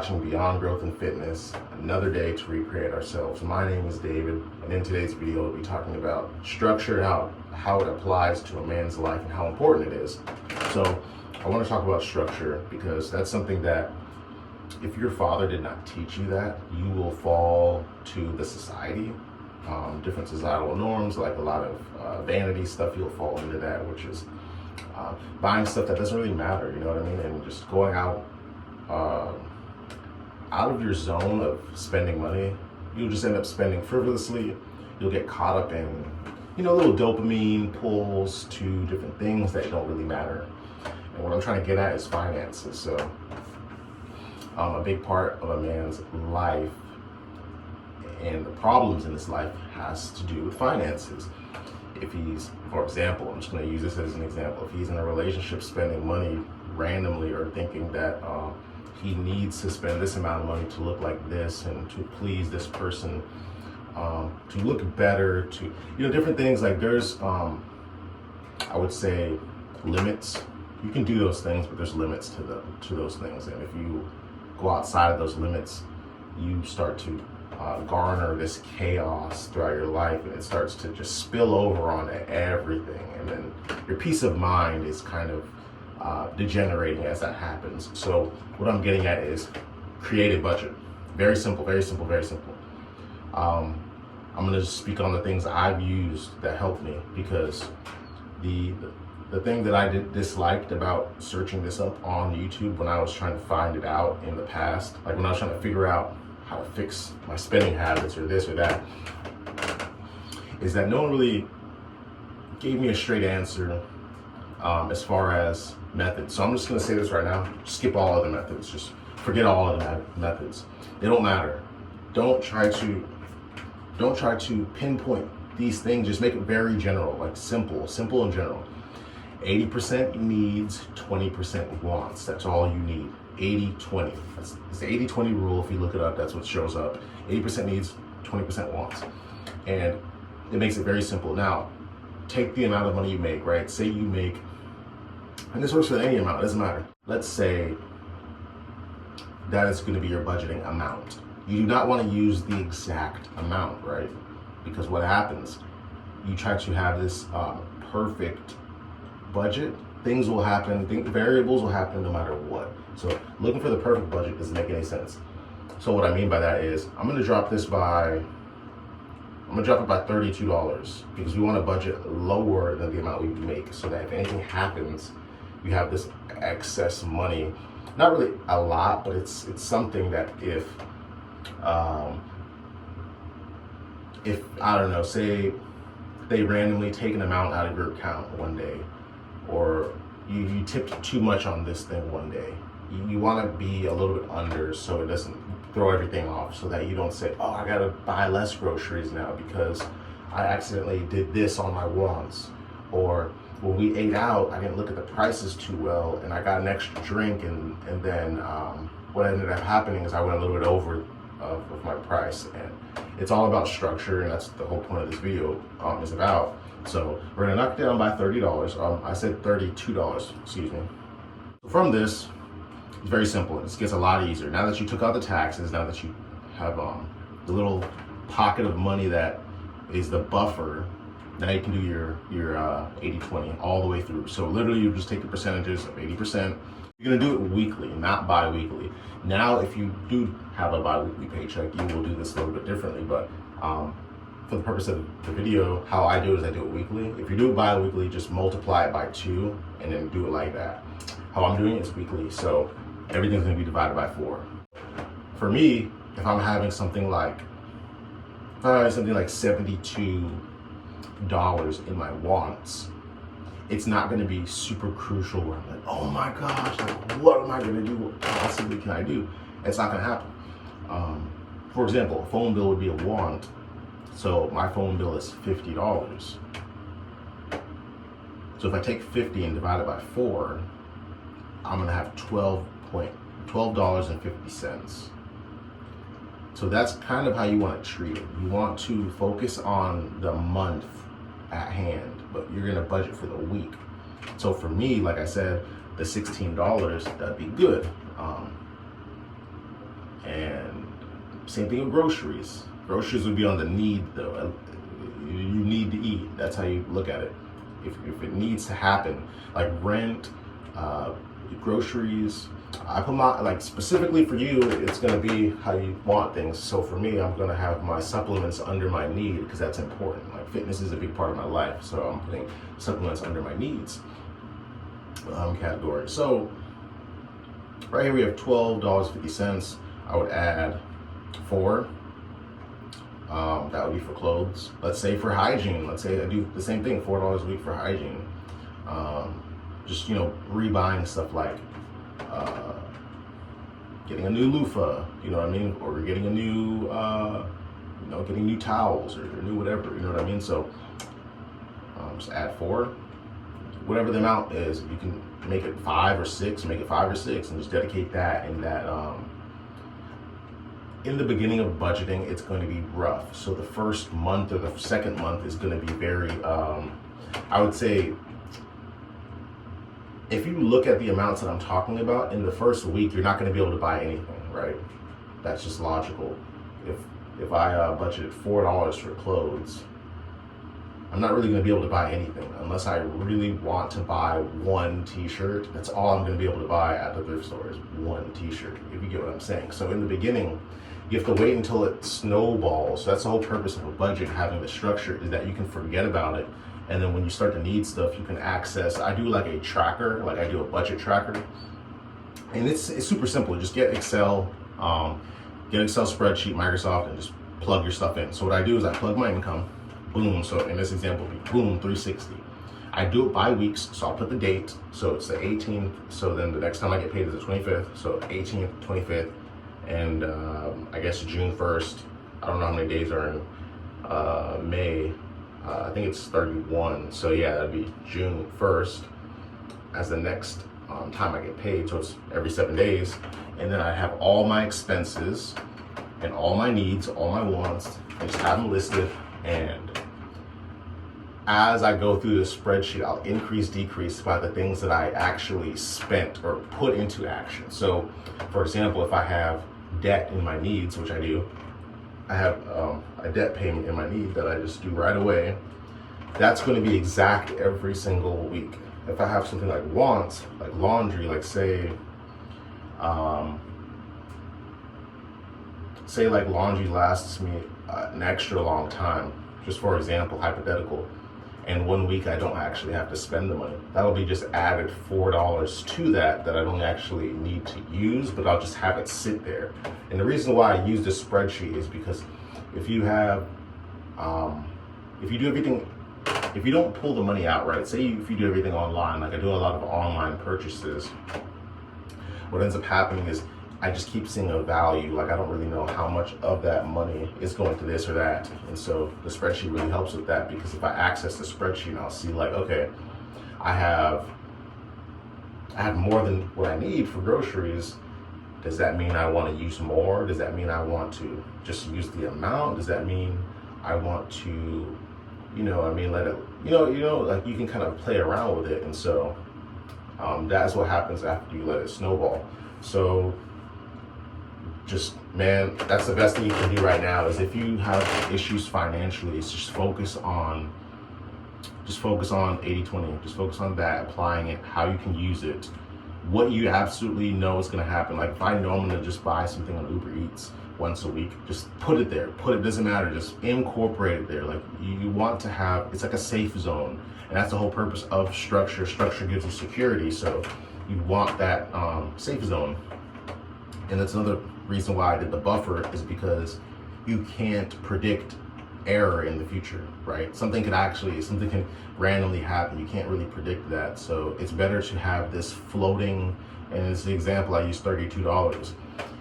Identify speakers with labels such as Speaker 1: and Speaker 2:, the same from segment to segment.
Speaker 1: watching Beyond Growth and Fitness, another day to recreate ourselves. My name is David, and in today's video, we'll be talking about structure and how it applies to a man's life and how important it is. So I want to talk about structure because that's something that if your father did not teach you that, you will fall to the society, different societal norms, like a lot of vanity stuff, you'll fall into that, which is buying stuff that doesn't really matter, you know what I mean? And just going out of your zone of spending money. You'll just end up spending frivolously. You'll get caught up in, little dopamine pulls to different things that don't really matter. And what I'm trying to get at is finances. So a big part of a man's life and the problems in his life has to do with finances. If he's, for example, I'm just going to use this as an example, if he's in a relationship spending money randomly or thinking that he needs to spend this amount of money to look like this and to please this person, to look better, to, different things, like there's, I would say, limits. You can do those things, but there's limits to those things. And if you go outside of those limits, you start to garner this chaos throughout your life, and it starts to just spill over onto everything. And then your peace of mind is kind of degenerating as that happens. So what I'm getting at is create a budget. Very simple, very simple, very simple. I'm going to speak on the things I've used that helped me, because the thing that I disliked about searching this up on YouTube when I was trying to find it out in the past, like when I was trying to figure out how to fix my spending habits or this or that, is that no one really gave me a straight answer as far as methods. So I'm just going to say this right now: skip all other methods. Just forget all other methods. They don't matter. Don't try to pinpoint these things. Just make it very general, like simple and general. 80% needs, 20% wants. That's all you need. 80-20. It's the 80-20 rule. If you look it up, that's what shows up. 80% needs, 20% wants. And it makes it very simple. Now, take the amount of money you make, right? Say you make, and this works for any amount, it doesn't matter. Let's say that is going to be your budgeting amount. You do not want to use the exact amount, right? Because what happens, you try to have this perfect budget, things will happen, variables will happen no matter what. So looking for the perfect budget doesn't make any sense. So what I mean by that is I'm going to drop it by $32, because we want to budget lower than the amount we make, so that if anything happens, you have this excess money. Not really a lot, but it's something that if I don't know, say they randomly take an amount out of your account one day, or you tipped too much on this thing one day, you want to be a little bit under so it doesn't throw everything off, so that you don't say, oh, I gotta buy less groceries now because I accidentally did this on my wants, or when we ate out, I didn't look at the prices too well and I got an extra drink, and then what ended up happening is I went a little bit over with my price. And it's all about structure, and that's the whole point of this video is about. So we're gonna knock it down by $30. I said $32, excuse me. From this, it's very simple. It gets a lot easier. Now that you took out the taxes, now that you have the little pocket of money that is the buffer, now you can do your 80-20 all the way through. So literally you just take the percentages of 80%. You're gonna do it weekly, not bi-weekly. Now, if you do have a bi-weekly paycheck, you will do this a little bit differently, but for the purpose of the video, how I do it is I do it weekly. If you do it bi-weekly, just multiply it by 2 and then do it like that. How I'm doing it is weekly, so everything's gonna be divided by 4. For me, if I'm having something like $72 in my wants, it's not going to be super crucial where I'm like, oh my gosh, like, what am I going to do? What possibly can I do? It's not going to happen. For example, a phone bill would be a want, so my phone bill is $50. So if I take 50 and divide it by 4, I'm going to have $12.50. So that's kind of how you want to treat it. You want to focus on the month at hand, but you're going to budget for the week. So for me, like I said, the $16, that'd be good. And same thing with groceries. Groceries would be on the need though. You need to eat. That's how you look at it. If it needs to happen, like rent, groceries, I put my, like specifically for you, it's gonna be how you want things. So for me, I'm gonna have my supplements under my need because that's important. Like fitness is a big part of my life, so I'm putting supplements under my needs category. So right here we have $12.50. I would add 4. That would be for clothes. Let's say for hygiene. Let's say I do the same thing, $4 a week for hygiene. Just rebuying stuff like getting a new loofah, you know what I mean, or getting a new, getting new towels or new whatever, you know what I mean. So just add 4. Whatever the amount is, you can make it 5 or 6, make it 5 or 6, and just dedicate that. And that in the beginning of budgeting, it's going to be rough. So the first month or the second month is going to be very, I would say, if you look at the amounts that I'm talking about, in the first week, you're not going to be able to buy anything, right? That's just logical. If I budgeted $4 for clothes, I'm not really going to be able to buy anything unless I really want to buy one t-shirt. That's all I'm going to be able to buy at the thrift store is one t-shirt, if you get what I'm saying. So in the beginning, you have to wait until it snowballs. So that's the whole purpose of a budget, having the structure, is that you can forget about it. And then when you start to need stuff, you can access. I do like a tracker, like I do a budget tracker. And it's super simple. Just get Excel, get Excel spreadsheet, Microsoft, and just plug your stuff in. So what I do is I plug my income, boom. So in this example, boom, 360. I do it by weeks, so I'll put the date. So it's the 18th. So then the next time I get paid is the 25th. So 18th, 25th, and I guess June 1st. I don't know how many days are in May. I think it's 31. So yeah, that'd be June 1st as the next time I get paid. So it's every 7 days. And then I have all my expenses and all my needs, all my wants. I just have them listed. And as I go through the spreadsheet, I'll increase, decrease by the things that I actually spent or put into action. So for example, if I have debt in my needs, which I do, I have a debt payment in my need that I just do right away. That's going to be exact every single week. If I have something like wants, like laundry, like say like laundry lasts me an extra long time, just for example, hypothetical, and 1 week I don't actually have to spend the money. That'll be just added $4 to that I don't actually need to use, but I'll just have it sit there. And the reason why I use this spreadsheet is because if you have, if you do everything, if you don't pull the money out, right? Say if you do everything online, like I do a lot of online purchases, what ends up happening is I just keep seeing a value. Like I don't really know how much of that money is going to this or that. And so the spreadsheet really helps with that, because if I access the spreadsheet, I'll see like, okay, I have more than what I need for groceries. Does that mean I want to use more? Does that mean I want to just use the amount? Does that mean I want to, let it, like you can kind of play around with it. And so that's what happens after you let it snowball. So just, man, that's the best thing you can do right now is if you have issues financially, is just focus on 80-20. Just focus on that, applying it, how you can use it, what you absolutely know is going to happen. Like if I know I'm going to just buy something on Uber Eats once a week, just put it there. Doesn't matter, just incorporate it there. Like you want to have, it's like a safe zone. And that's the whole purpose of structure. Structure gives you security. So you want that safe zone. And that's another reason why I did the buffer, is because you can't predict error in the future, right? Something can randomly happen. You can't really predict that. So it's better to have this floating, and as the example, I use $32.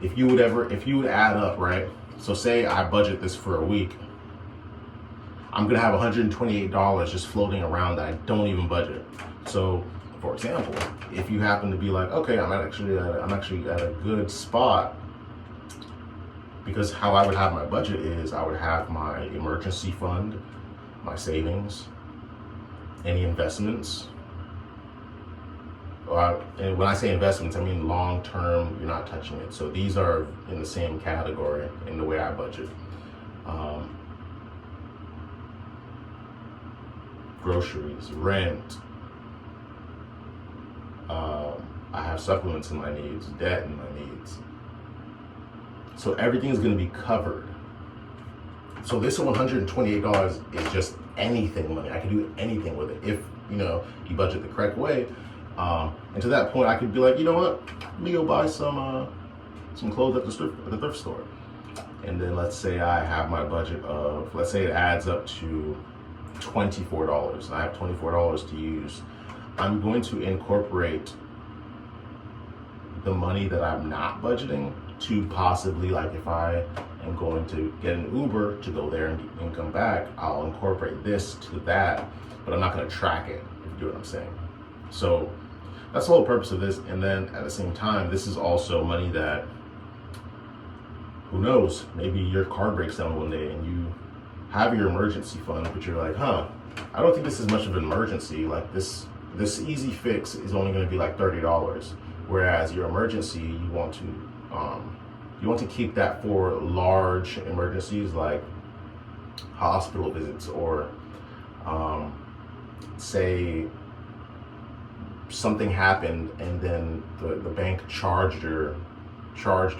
Speaker 1: If you would add up, right? So say I budget this for a week, I'm gonna have $128 just floating around that I don't even budget. So for example, if you happen to be like, okay, I'm actually at a good spot, because how I would have my budget is I would have my emergency fund, my savings, any investments, And when I say investments, I mean long term, you're not touching it. So these are in the same category in the way I budget. Groceries, rent, I have supplements in my needs, debt in my needs. So everything is going to be covered. So this $128 is just anything money. I can do anything with it if you budget the correct way. And to that point, I could be like, you know what? Let me go buy some clothes at the thrift store. And then let's say I have my budget of, let's say it adds up to $24. I have $24 to use. I'm going to incorporate the money that I'm not budgeting to possibly, like if I am going to get an Uber to go there and come back, I'll incorporate this to that, but I'm not going to track it, if you get what I'm saying. So that's the whole purpose of this. And then at the same time, this is also money that, who knows, maybe your car breaks down one day and you have your emergency fund, but you're like, I don't think this is much of an emergency. Like this easy fix is only going to be like $30. Whereas your emergency, you want to keep that for large emergencies like hospital visits, or say something happened and then the bank charged the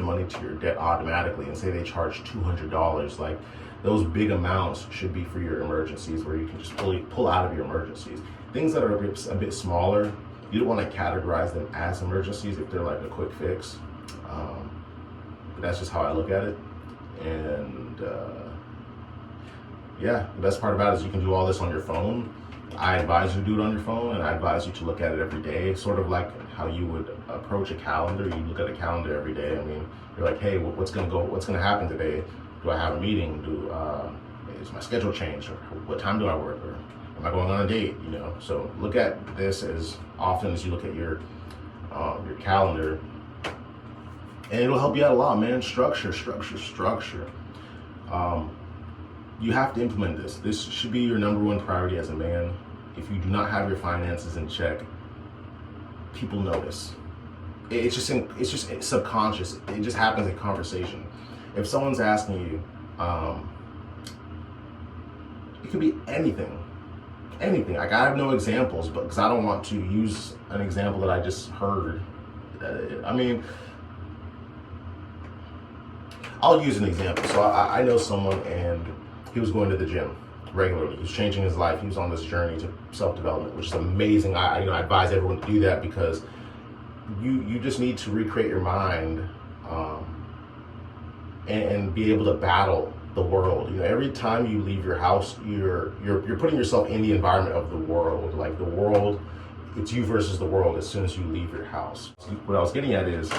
Speaker 1: money to your debt automatically, and say they charged $200. Like those big amounts should be for your emergencies, where you can just pull out of your emergencies. Things that are a bit smaller, you don't want to categorize them as emergencies if they're like a quick fix. But that's just how I look at it. And the best part about it is you can do all this on your phone. I advise you to do it on your phone, and I advise you to look at it every day, sort of like how you would approach a calendar. You look at a calendar every day. I mean, you're like, hey, what's gonna happen today? Do I have a meeting? Is my schedule changed? Or what time do I work? Or am I going on a date? So look at this as often as you look at your calendar, and it'll help you out a lot, man. Structure. You have to implement this. This should be your number one priority as a man. If you do not have your finances in check, people notice. It's just subconscious. It just happens in conversation. If someone's asking you, it could be anything. Like, I have no examples, but because I don't want to use an example that I just heard. I'll use an example. So I know someone, and he was going to the gym regularly. He was changing his life. He was on this journey to self-development, which is amazing. I advise everyone to do that, because you just need to recreate your mind and be able to battle the world. Every time you leave your house, you're putting yourself in the environment of the world. Like the world, it's you versus the world as soon as you leave your house. What I was getting at is,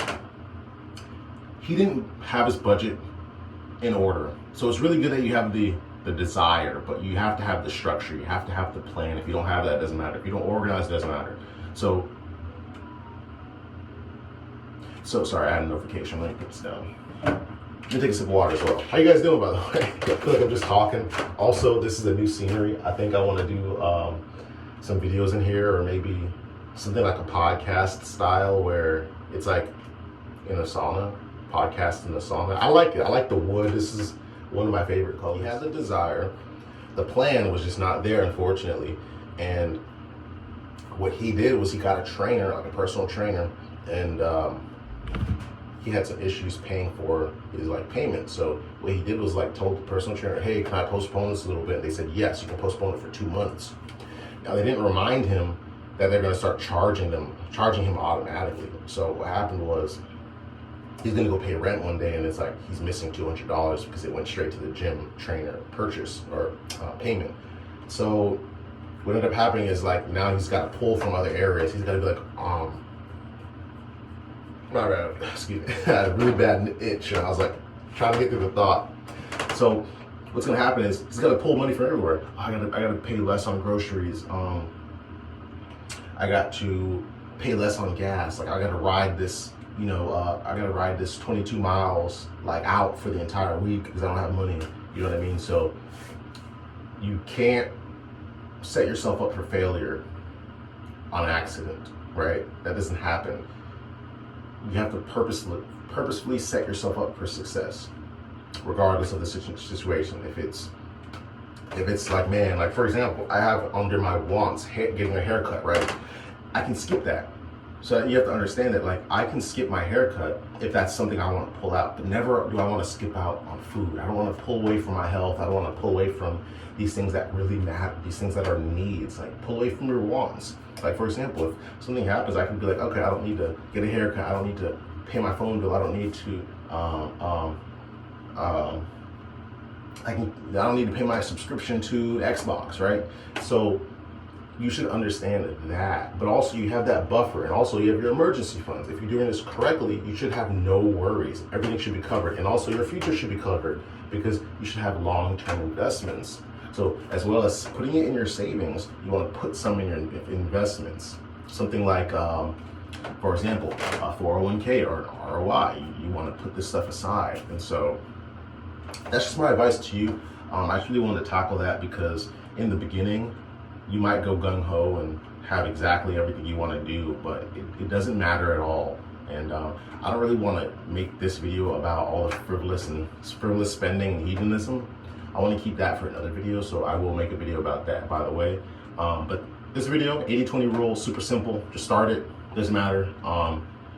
Speaker 1: he didn't have his budget in order. So it's really good that you have the desire, but you have to have the structure. You have to have the plan. If you don't have that, it doesn't matter. If you don't organize, it doesn't matter. So sorry, I had a notification. Let me put this down. Let me take a sip of water as well. How you guys doing, by the way? I feel like I'm just talking. Also, this is a new scenery. I think I want to do some videos in here, or maybe something like a podcast style where it's like in a sauna. Podcast in the sauna. I like it. I like the wood. This is one of my favorite colors. He had the desire. The plan was just not there, unfortunately. And what he did was he got a trainer, like a personal trainer, and he had some issues paying for his payment. So what he did was told the personal trainer, hey, can I postpone this a little bit? They said, yes, you can postpone it for 2 months. Now they didn't remind him that they're going to start charging him automatically. So what happened was, he's gonna go pay rent one day, and it's like he's missing $200 because it went straight to the gym trainer purchase or payment. So what ended up happening is now he's got to pull from other areas. He's got to be my bad, excuse me. I had a really bad itch, and I was trying to get through the thought. So what's gonna happen is he's got to pull money from everywhere. I gotta pay less on groceries. I got to pay less on gas. I gotta ride this. I gotta ride this 22 miles out for the entire week because I don't have money. You know what I mean? So you can't set yourself up for failure on accident, right? That doesn't happen. You have to purposefully set yourself up for success, regardless of the situation. If it's like, man, like for example, I have under my wants getting a haircut, right? I can skip that. So you have to understand that, like, I can skip my haircut if that's something I want to pull out, but never do I want to skip out on food. I don't want to pull away from my health. I don't want to pull away from these things that really matter, these things that are needs. Like, pull away from your wants. Like, for example, if something happens, I can be like, okay, I don't need to get a haircut. I don't need to pay my phone bill. I don't need to, I don't need to pay my subscription to Xbox, right? So you should understand that, but also you have that buffer, and also you have your emergency funds. If you're doing this correctly, you should have no worries. Everything should be covered, and also your future should be covered, because you should have long-term investments. So as well as putting it in your savings, you want to put some in your investments. Something like, for example, a 401k or an ROI. You want to put this stuff aside, and so that's just my advice to you. I really wanted to tackle that because in the beginning, you might go gung-ho and have exactly everything you want to do, but it doesn't matter at all. And I don't really want to make this video about all the frivolous spending and hedonism. I want to keep that for another video, so I will make a video about that, by the way. But this video, 80-20 rule, super simple. Just start it, doesn't matter.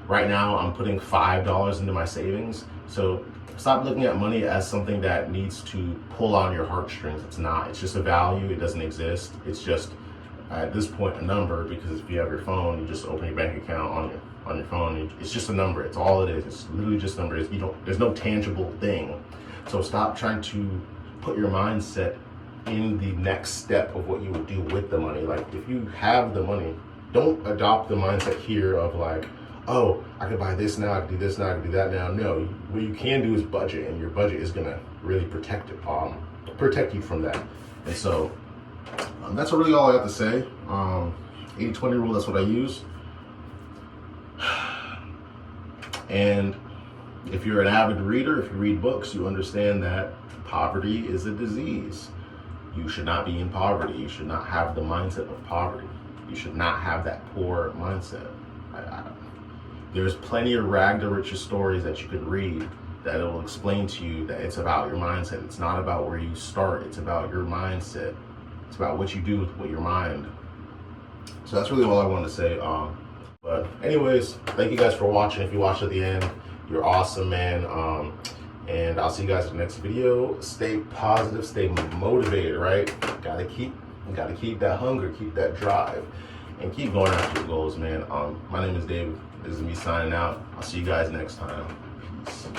Speaker 1: Right now, I'm putting $5 into my savings. So stop looking at money as something that needs to pull on your heartstrings. It's not. It's just a value. It doesn't exist. It's just, at this point, a number, because if you have your phone, you just open your bank account on your phone. It's just a number. It's all it is. It's literally just a number. There's no tangible thing. So stop trying to put your mindset in the next step of what you would do with the money. Like, if you have the money, don't adopt the mindset here of like, oh, I could buy this now, I could do this now, I could do that now. No, what you can do is budget, and your budget is gonna really protect you from that. And so that's really all I have to say. 80-20 rule, that's what I use. And if you're an avid reader, if you read books, you understand that poverty is a disease. You should not be in poverty. You should not have the mindset of poverty. You should not have that poor mindset. There's plenty of rag to riches stories that you could read that it will explain to you that it's about your mindset. It's not about where you start. It's about your mindset. It's about what you do with your mind. So that's really all I wanted to say. But anyways, thank you guys for watching. If you watched at the end, you're awesome, man. And I'll see you guys in the next video. Stay positive, stay motivated, right? Gotta keep that hunger, keep that drive, and keep going after your goals, man. My name is David. This is me signing out. I'll see you guys next time. Peace.